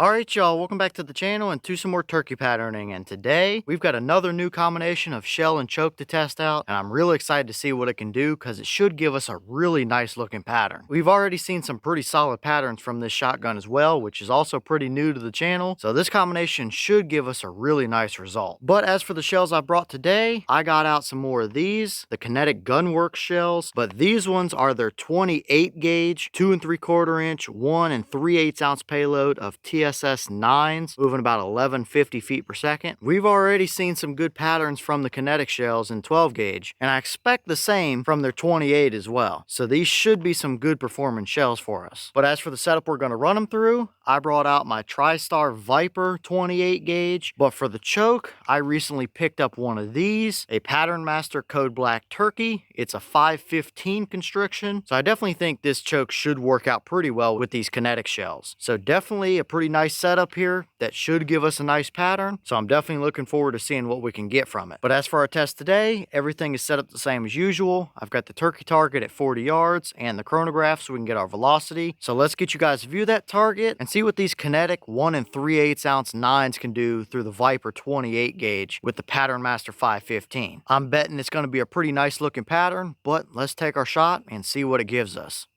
Alright y'all, welcome back to the channel and to some more turkey patterning, and today we've got another new combination of shell and choke to test out, and I'm really excited to see what it can do because it should give us a really nice looking pattern. We've already seen some pretty solid patterns from this shotgun as well, which is also pretty new to the channel, so this combination should give us a really nice result. But as for the shells I brought today, I got out some more of these, the Kinetic Gunwerks shells, but these ones are their 28 gauge, 2 3/4 inch, 1 3/8 ounce payload of TSS 9s, moving about 1150 feet per second. We've already seen some good patterns from the Kinetic shells in 12 gauge, and I expect the same from their 28 as well. So these should be some good performing shells for us. But as for the setup we're going to run them through, I brought out my Tristar Viper 28 gauge, but for the choke, I recently picked up one of these, a Patternmaster Code Black Turkey. It's a 515 constriction, so I definitely think this choke should work out pretty well with these Kinetic shells. So definitely a pretty nice setup here that should give us a nice pattern, so I'm definitely looking forward to seeing what we can get from it. But as for our test today, everything is set up the same as usual. I've got the turkey target at 40 yards and the chronograph so we can get our velocity. So let's get you guys to view that target and see what these Kinetic 1 3/8 ounce 9s can do through the Viper 28 gauge with the Patternmaster 515. I'm betting it's going to be a pretty nice looking pattern, but let's take our shot and see what it gives us.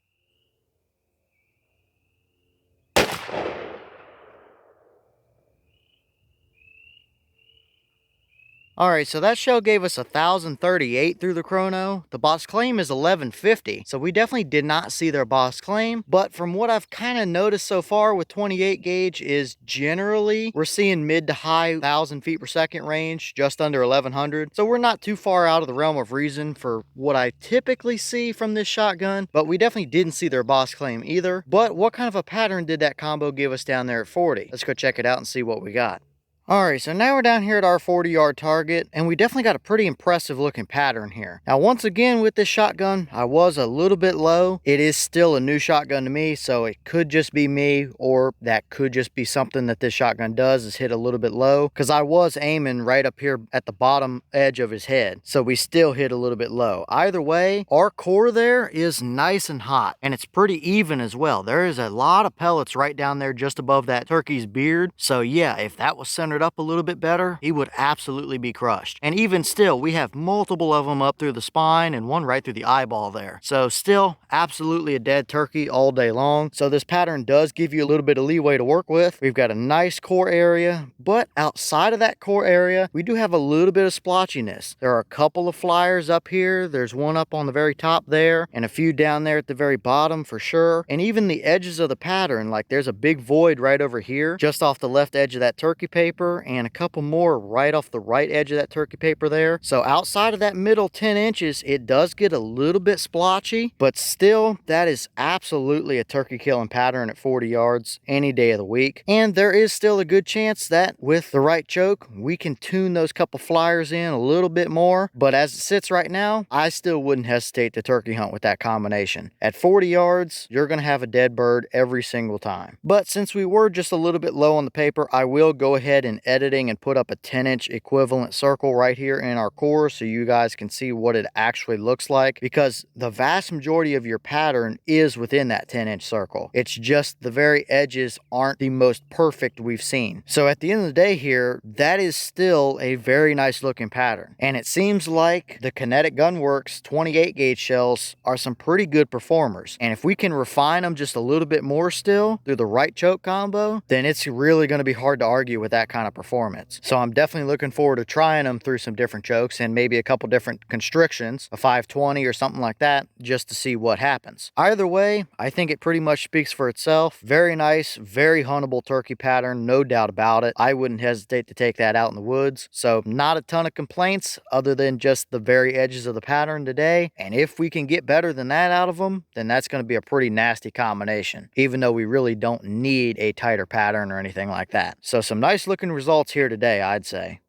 Alright, so that shell gave us 1,038 through the chrono. The boss claim is 1150, so we definitely did not see their boss claim. But from what I've kind of noticed so far with 28 gauge is generally we're seeing mid to high 1,000 feet per second range, just under 1,100. So we're not too far out of the realm of reason for what I typically see from this shotgun, but we definitely didn't see their boss claim either. But what kind of a pattern did that combo give us down there at 40? Let's go check it out and see what we got. Alright, so now we're down here at our 40-yard target, and we definitely got a pretty impressive looking pattern here. Now, once again, with this shotgun, I was a little bit low. It is still a new shotgun to me, so it could just be me, or that could just be something that this shotgun does, is hit a little bit low, because I was aiming right up here at the bottom edge of his head, so we still hit a little bit low. Either way, our core there is nice and hot, and it's pretty even as well. There is a lot of pellets right down there just above that turkey's beard, so yeah, if that was centered up a little bit better, he would absolutely be crushed. And even still, we have multiple of them up through the spine and one right through the eyeball there. So still absolutely a dead turkey all day long. So this pattern does give you a little bit of leeway to work with. We've got a nice core area, but outside of that core area, we do have a little bit of splotchiness. There are a couple of flyers up here. There's one up on the very top there and a few down there at the very bottom for sure. And even the edges of the pattern, like there's a big void right over here just off the left edge of that turkey paper, and a couple more right off the right edge of that turkey paper there. So outside of that middle 10 inches, it does get a little bit splotchy, but still, that is absolutely a turkey killing pattern at 40 yards any day of the week. And there is still a good chance that with the right choke, we can tune those couple flyers in a little bit more. But as it sits right now, I still wouldn't hesitate to turkey hunt with that combination. At 40 yards, you're going to have a dead bird every single time. But since we were just a little bit low on the paper, I will go ahead and editing and put up a 10-inch equivalent circle right here in our core so you guys can see what it actually looks like, because the vast majority of your pattern is within that 10-inch circle. It's just the very edges aren't the most perfect we've seen. So at the end of the day here, that is still a very nice looking pattern. And it seems like the Kinetic Gunwerks 28 gauge shells are some pretty good performers. And if we can refine them just a little bit more still through the right choke combo, then it's really going to be hard to argue with that kind of performance. So I'm definitely looking forward to trying them through some different chokes and maybe a couple different constrictions, a 520 or something like that, just to see what happens. Either way, I think it pretty much speaks for itself. Very nice, very huntable turkey pattern, no doubt about it. I wouldn't hesitate to take that out in the woods. So not a ton of complaints other than just the very edges of the pattern today. And if we can get better than that out of them, then that's going to be a pretty nasty combination, even though we really don't need a tighter pattern or anything like that. So some nice looking results here today, I'd say.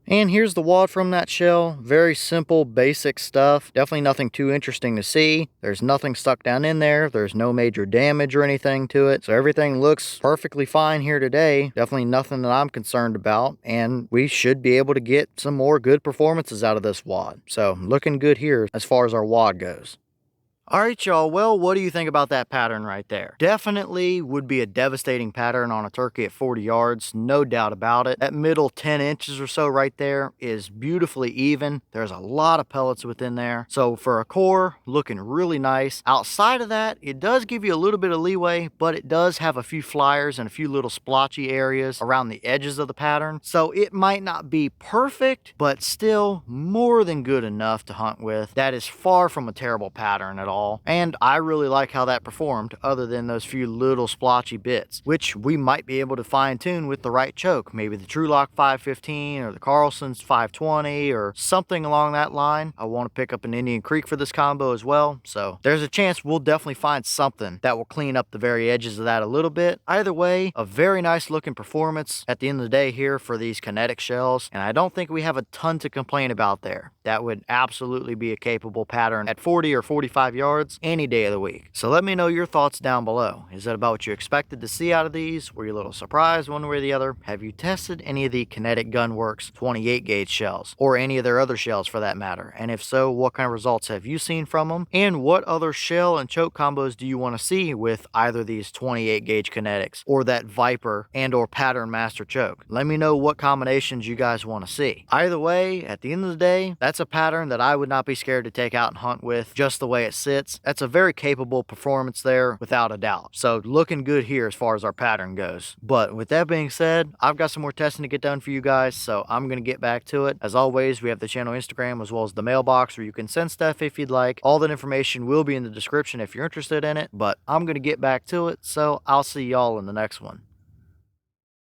And here's the wad from that shell. Very simple, basic stuff. Definitely nothing too interesting to see. There's nothing stuck down in there. There's no major damage or anything to it. So everything looks perfectly fine here today. Definitely nothing that I'm concerned about. And we should be able to get some more good performances out of this wad. So looking good here as far as our wad goes. All right, y'all. Well, what do you think about that pattern right there? Definitely would be a devastating pattern on a turkey at 40 yards, no doubt about it. That middle 10 inches or so right there is beautifully even. There's a lot of pellets within there. So for a core, looking really nice. Outside of that, it does give you a little bit of leeway, but it does have a few flyers and a few little splotchy areas around the edges of the pattern. So it might not be perfect, but still more than good enough to hunt with. That is far from a terrible pattern at all. And I really like how that performed, other than those few little splotchy bits, which we might be able to fine tune with the right choke, maybe the TrueLock 515 or the Carlson's 520 or something along that line. I want to pick up an Indian Creek for this combo as well, so there's a chance we'll definitely find something that will clean up the very edges of that a little bit. Either way, a very nice looking performance at the end of the day here for these kinetic shells, and I don't think we have a ton to complain about there. That would absolutely be a capable pattern at 40 or 45 yards any day of the week. So let me know your thoughts down below. Is that about what you expected to see out of these? Were you a little surprised one way or the other? Have you tested any of the Kinetic Gunwerks 28 gauge shells, or any of their other shells for that matter? And if so, what kind of results have you seen from them? And what other shell and choke combos do you want to see with either these 28 gauge kinetics or that Viper and or Patternmaster choke? Let me know what combinations you guys want to see. Either way, at the end of the day, that's a pattern that I would not be scared to take out and hunt with just the way it sits. That's a very capable performance there, without a doubt. So looking good here as far as our pattern goes. But with that being said, I've got some more testing to get done for you guys, so I'm going to get back to it. As always, we have the channel Instagram as well as the mailbox where you can send stuff if you'd like. All that information will be in the description if you're interested in it, but I'm going to get back to it, so I'll see y'all in the next one.